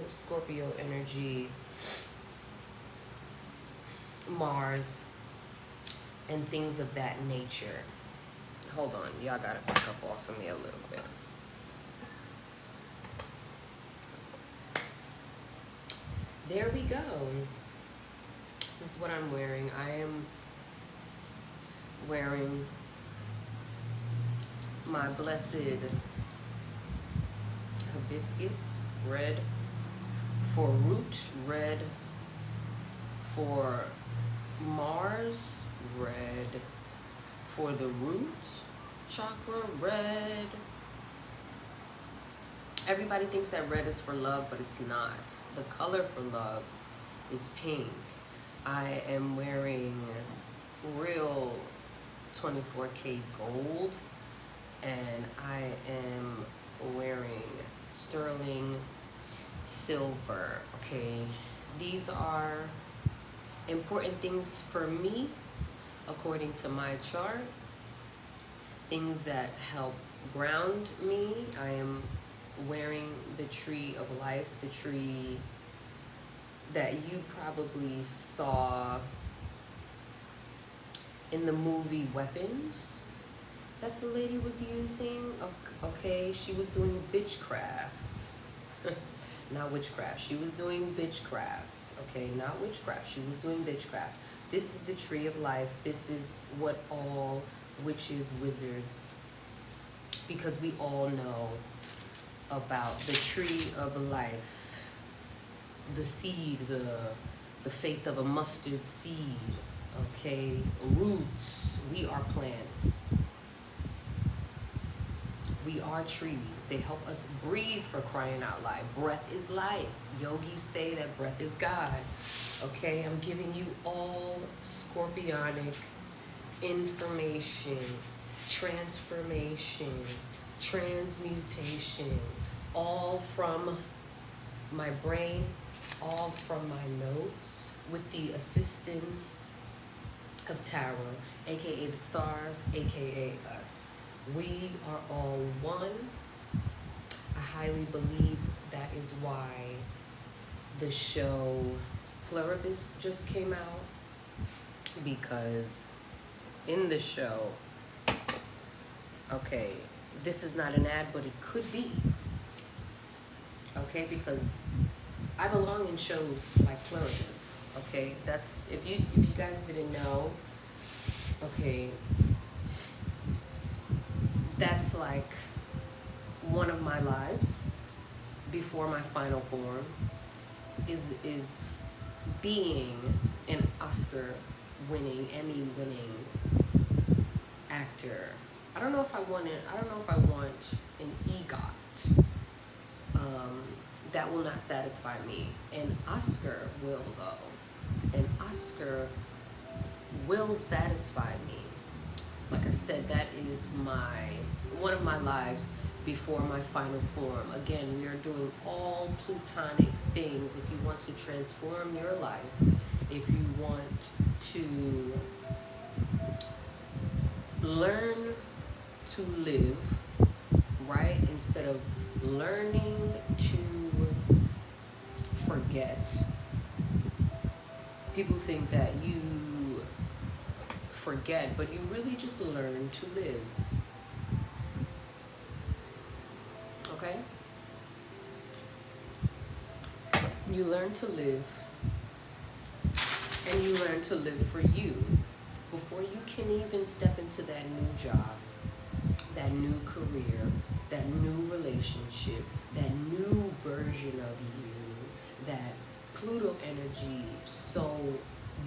Scorpio energy, Mars, and things of that nature. Hold on, y'all gotta back up off of me a little bit. There we go. This is what I'm wearing. I am wearing my blessed hibiscus red for root, red for Mars, red for the root chakra, red. Everybody thinks that red is for love, but it's not. The color for love is pink. I am wearing real 24K gold, and I am wearing sterling silver. Okay, these are important things for me according to my chart, things that help ground me. I am wearing the tree of life, the tree that you probably saw in the movie Weapons that the lady was using. Okay, she was doing bitchcraft. Not witchcraft. She was doing bitchcraft. Okay, not witchcraft. She was doing bitchcraft. This is the tree of life. This is what all witches, wizards, because we all know about the tree of life, the seed, the faith of a mustard seed. Okay, roots. We are plants. We are trees. They help us breathe, for crying out loud. Breath is life. Yogis say that breath is God. Okay, I'm giving you all scorpionic information, transformation, transmutation, all from my brain, all from my notes, with the assistance of tarot, aka the stars, aka us. We are all one. I highly believe that is why the show Pluribus just came out, because in the show, okay, this is not an ad, but it could be, okay, because I belong in shows like Pluribus, okay, that's, if you guys didn't know, okay, that's like one of my lives before my final form is being an Oscar winning, Emmy winning actor. I don't know if I want an EGOT. That will not satisfy me. An Oscar will, though. An Oscar will satisfy me. Like I said, that is one of my lives before my final form. Again, we are doing all plutonic things. If you want to transform your life, if you want to learn to live, right, instead of learning to forget. People think that you forget, but you really just learn to live. Okay? You learn to live, and you learn to live for you before you can even step into that new job, that new career, that new relationship, that new version of you, that Pluto energy so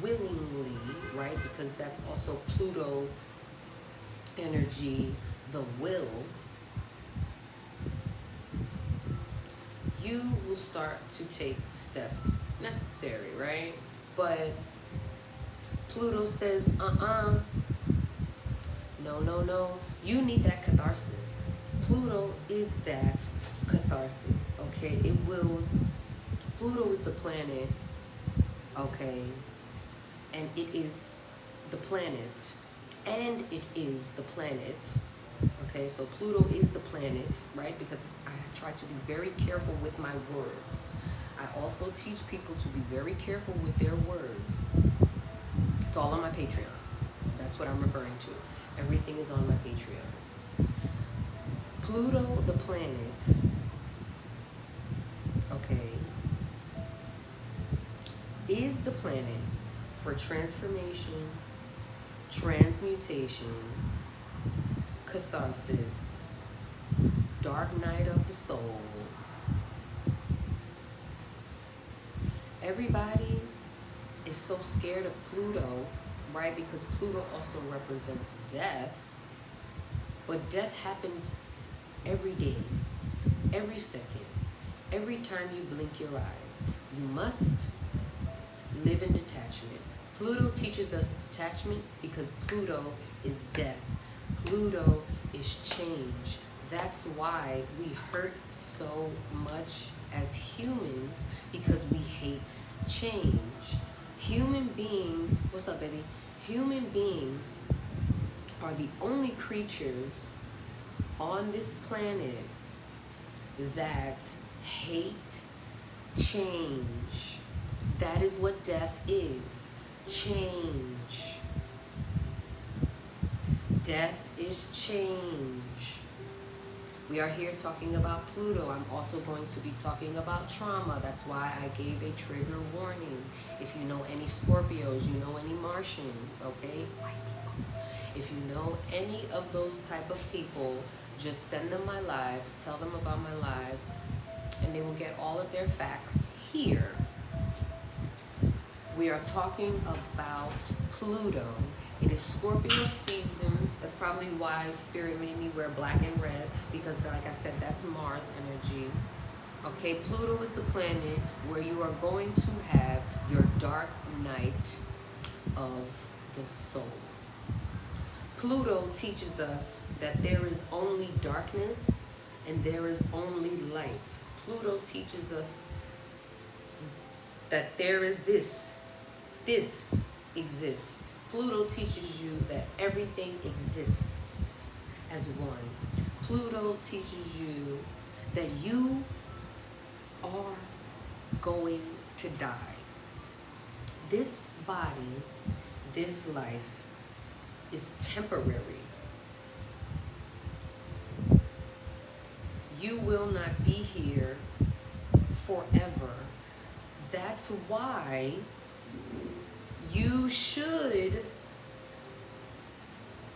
willingly, right? Because that's also Pluto energy, the will. You will start to take steps necessary, right? But Pluto says, no, no, no. You need that catharsis. Pluto is that catharsis, okay? Pluto is the planet, okay? And it is the planet, and it is the planet, okay? So Pluto is the planet, right? Because I I try to be very careful with my words. I also teach people to be very careful with their words. It's all on my Patreon. That's what I'm referring to. Everything is on my Patreon. Pluto, the planet, okay, is the planet for transformation, transmutation, catharsis, dark night of the soul. Everybody is so scared of Pluto, right? Because Pluto also represents death. But death happens every day, every second, every time you blink your eyes. You must live in detachment. Pluto teaches us detachment because Pluto is death. Pluto is change. That's why we hurt so much as humans, because we hate change. Human beings, what's up, baby? Human beings are the only creatures on this planet that hate change. That is what death is. Change. Death is change. We are here talking about Pluto. I'm also going to be talking about trauma. That's why I gave a trigger warning. If you know any Scorpios, you know any Martians, okay? White people. If you know any of those type of people, just send them my live, tell them about my live, and they will get all of their facts here. We are talking about Pluto. It is Scorpio season. That's probably why Spirit made me wear black and red, because like I said, that's Mars energy. Okay, Pluto is the planet where you are going to have your dark night of the soul. Pluto teaches us that there is only darkness and there is only light. Pluto teaches us that there is this exists. Pluto teaches you that everything exists as one. Pluto teaches you that you are going to die. This body, this life is temporary. You will not be here forever. That's why you should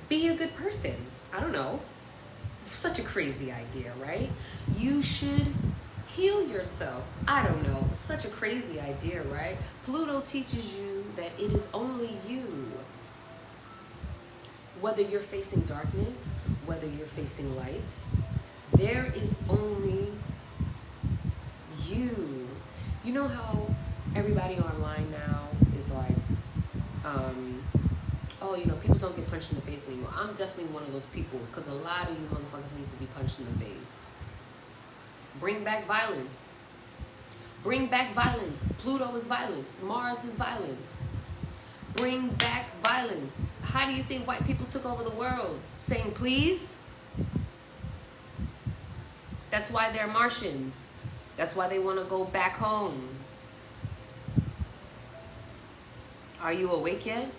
be a good person. I don't know. Such a crazy idea, right? You should heal yourself. I don't know. Such a crazy idea, right? Pluto teaches you that it is only you. Whether you're facing darkness, whether you're facing light, there is only you. You know how everybody online now is like, oh, you know, people don't get punched in the face anymore. I'm definitely one of those people, because a lot of you motherfuckers needs to be punched in the face. Bring back violence. Bring back violence. Pluto is violence. Mars is violence. Bring back violence. How do you think white people took over the world? Saying please? That's why they're Martians. That's why they want to go back home. Are you awake yet?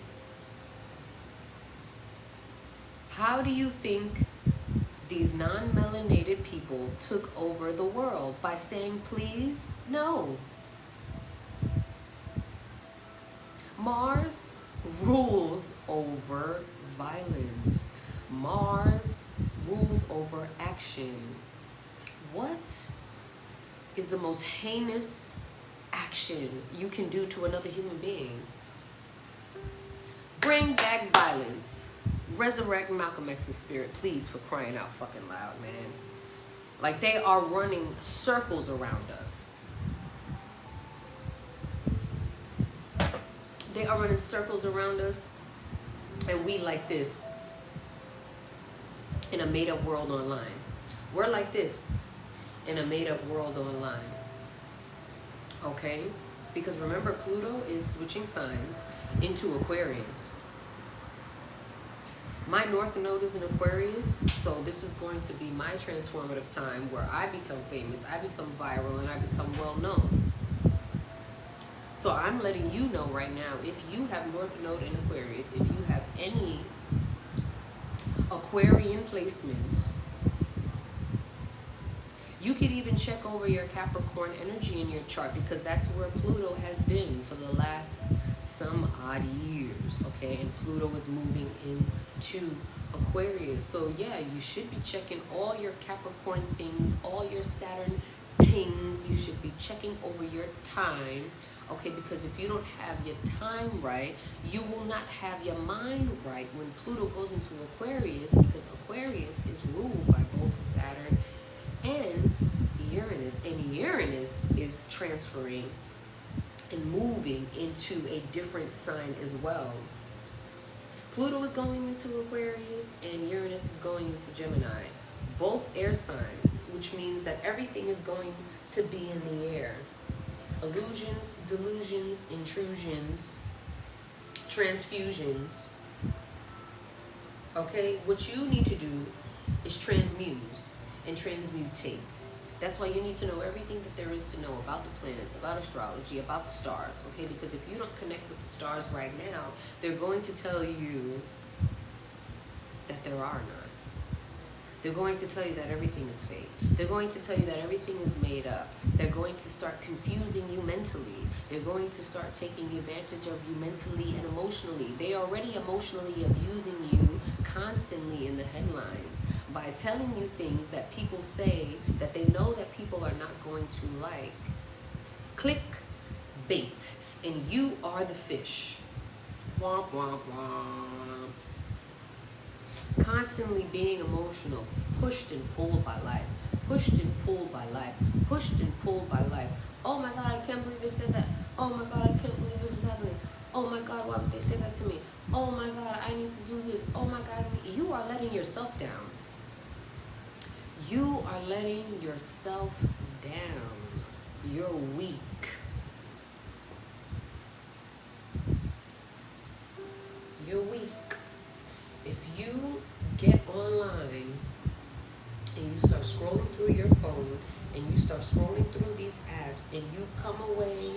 How do you think these non-melanated people took over the world? By saying please? No. Mars rules over violence. Mars rules over action. What is the most heinous action you can do to another human being? Bring back violence. Resurrect Malcolm X's spirit, please, for crying out fucking loud, man. Like, they are running circles around us. They are running circles around us, and we like this in a made-up world online. We're like this in a made-up world online. Okay? Because remember, Pluto is switching signs into Aquarius. My North Node is in Aquarius, so this is going to be my transformative time where I become famous, I become viral, and I become well known. So I'm letting you know right now, if you have North Node in Aquarius, if you have any Aquarian placements, you could even check over your Capricorn energy in your chart, because that's where Pluto has been for the last some odd years, okay? And Pluto is moving into Aquarius. So yeah, you should be checking all your Capricorn things, all your Saturn things. You should be checking over your time, okay? Because if you don't have your time right, you will not have your mind right when Pluto goes into Aquarius, because Aquarius is ruled by both Saturn and Uranus, and Uranus is transferring and moving into a different sign as well. Pluto is going into Aquarius and Uranus is going into Gemini, both air signs, which means that everything is going to be in the air. Illusions, delusions, intrusions, transfusions. Okay, what you need to do is transmuse and transmutate. That's why you need to know everything that there is to know about the planets, about astrology, about the stars, okay? Because if you don't connect with the stars right now, they're going to tell you that there are none. They're going to tell you that everything is fake. They're going to tell you that everything is made up. They're going to start confusing you mentally. They're going to start taking advantage of you mentally and emotionally. They are already emotionally abusing you constantly in the headlines by telling you things that people say that they know that people are not going to like. Click bait, and you are the fish. Womp, womp, womp. Constantly being emotional, pushed and pulled by life, pushed and pulled by life, pushed and pulled by life. Oh my God, I can't believe they said that. Oh my God, I can't believe this is happening. Oh my God, why would they say that to me? Oh my God, I need to do this. Oh my God, you are letting yourself down. You are letting yourself down. You're weak. You're weak. If you get online and you start scrolling through your phone and you start scrolling through these apps and you come away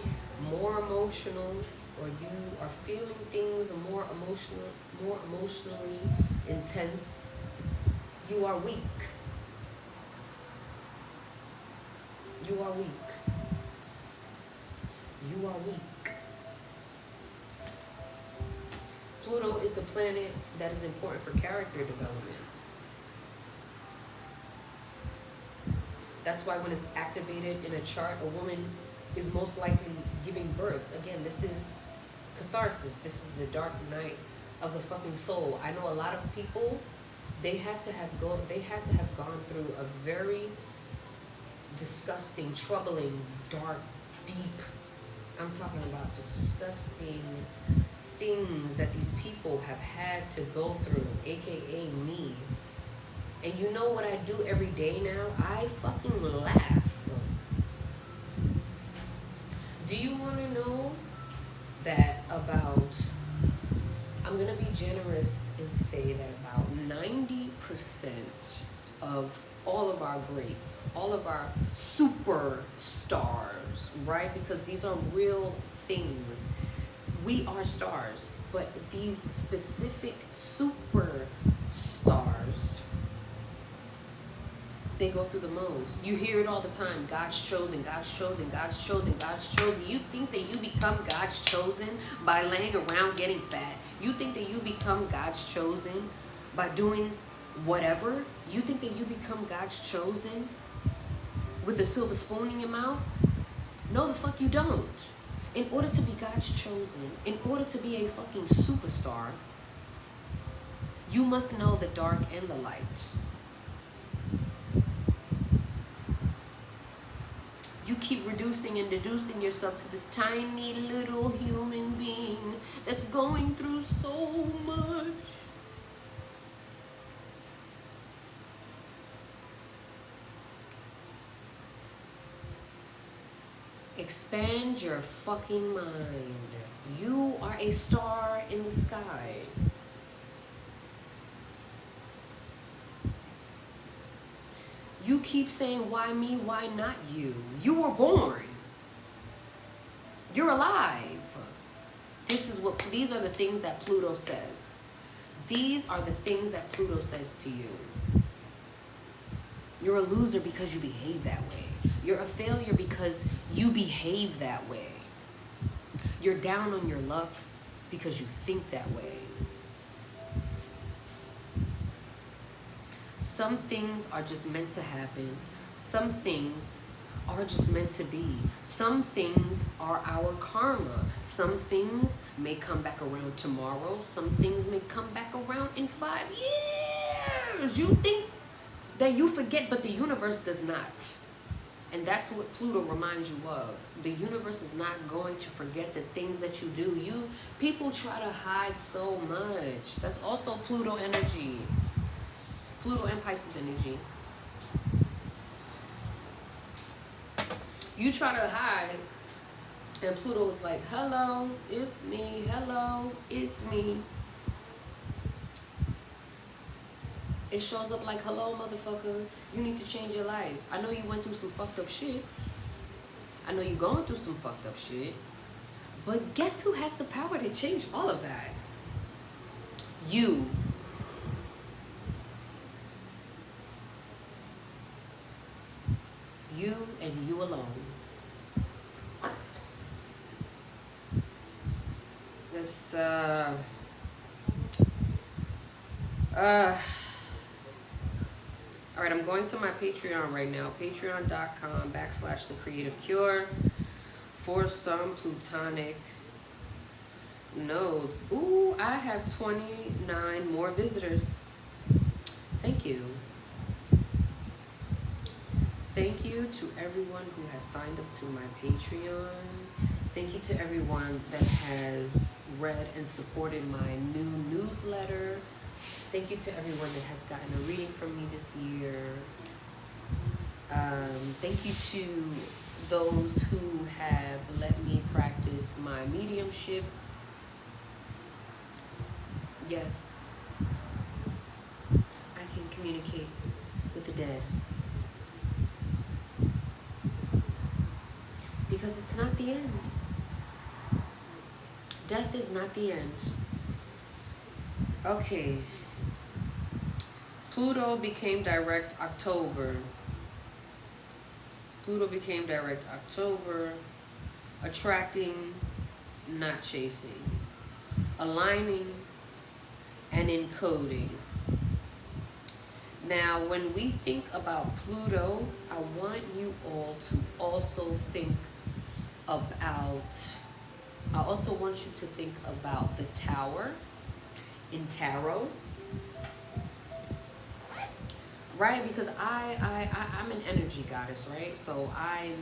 more emotional, or you are feeling things more emotionally intense, you are weak. You are weak. You are weak. Pluto is the planet that is important for character development. That's why when it's activated in a chart, a woman is most likely giving birth. Again, this is catharsis. This is the dark night of the fucking soul. I know a lot of people, they had to have gone through a very disgusting, troubling, dark, deep, I'm talking about disgusting things that these people have had to go through, aka me. And you know what I do every day now? I fucking laugh. Do you want to know that I'm going to be generous and say that about 90% of all of our greats, all of our superstars, right? Because these are real things. We are stars, but these specific superstars, they go through the motions. You hear it all the time. God's chosen, God's chosen, God's chosen, God's chosen. You think that you become God's chosen by laying around getting fat? You think that you become God's chosen by doing whatever? You think that you become God's chosen with a silver spoon in your mouth? No, the fuck you don't. In order to be God's chosen, in order to be a fucking superstar, you must know the dark and the light. You keep reducing and deducing yourself to this tiny little human being that's going through so much. Expand your fucking mind. You are a star in the sky. You keep saying, why me, why not you? You were born. You're alive. These are the things that Pluto says. These are the things that Pluto says to you. You're a loser because you behave that way. You're a failure because you behave that way. You're down on your luck because you think that way. Some things are just meant to happen. Some things are just meant to be. Some things are our karma. Some things may come back around tomorrow. Some things may come back around in 5 years. You think that you forget, but the universe does not. And that's what Pluto reminds you of. The universe is not going to forget the things that you do. People try to hide so much. That's also Pluto energy. Pluto and Pisces energy. You try to hide, and Pluto is like, hello, it's me. Hello, it's me. It shows up like, hello, motherfucker. You need to change your life. I know you went through some fucked up shit. I know you're going through some fucked up shit. But guess who has the power to change all of that? You. You and you alone. This, Alright, I'm going to my Patreon right now. Patreon.com/The Creative Cure for some plutonic nodes. Ooh, I have 29 more visitors. Thank you. Thank you to everyone who has signed up to my Patreon. Thank you to everyone that has read and supported my new newsletter. Thank you to everyone that has gotten a reading from me this year. Thank you to those who have let me practice my mediumship. Yes, I can communicate with the dead. Because it's not the end. Death is not the end. Okay. Pluto became direct October. Pluto became direct October. Attracting, not chasing. Aligning and encoding. Now, when we think about Pluto, I want you all to also think about, I also want you to think about the Tower in Tarot. Right? Because I'm an energy goddess, right? So I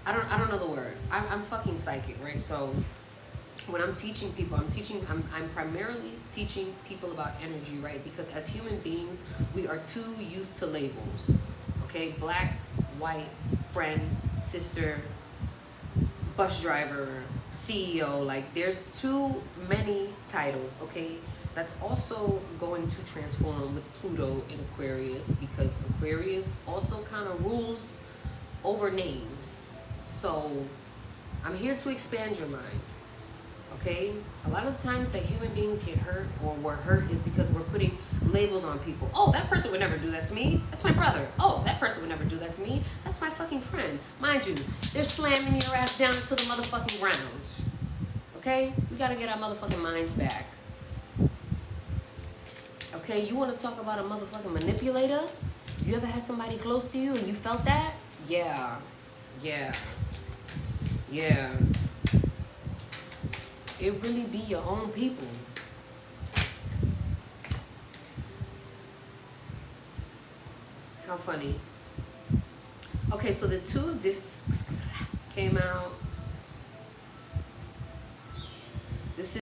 don't know the word. I'm fucking psychic, right? So when I'm teaching people, I'm primarily teaching people about energy, right? Because as human beings, we are too used to labels. Okay? Black, white, friend, sister, bus driver, CEO. Like, there's too many titles, okay? That's also going to transform with Pluto in Aquarius, because Aquarius also kind of rules over names. So I'm here to expand your mind. Okay? A lot of the times that human beings get hurt or we're hurt is because we're putting labels on people. Oh, that person would never do that to me. That's my brother. Oh, that person would never do that to me. That's my fucking friend. Mind you, they're slamming your ass down to the motherfucking ground. Okay? We gotta get our motherfucking minds back. Okay? You wanna talk about a motherfucking manipulator? You ever had somebody close to you and you felt that? Yeah. It really be your own people. How funny. Okay, so the Two of Discs came out.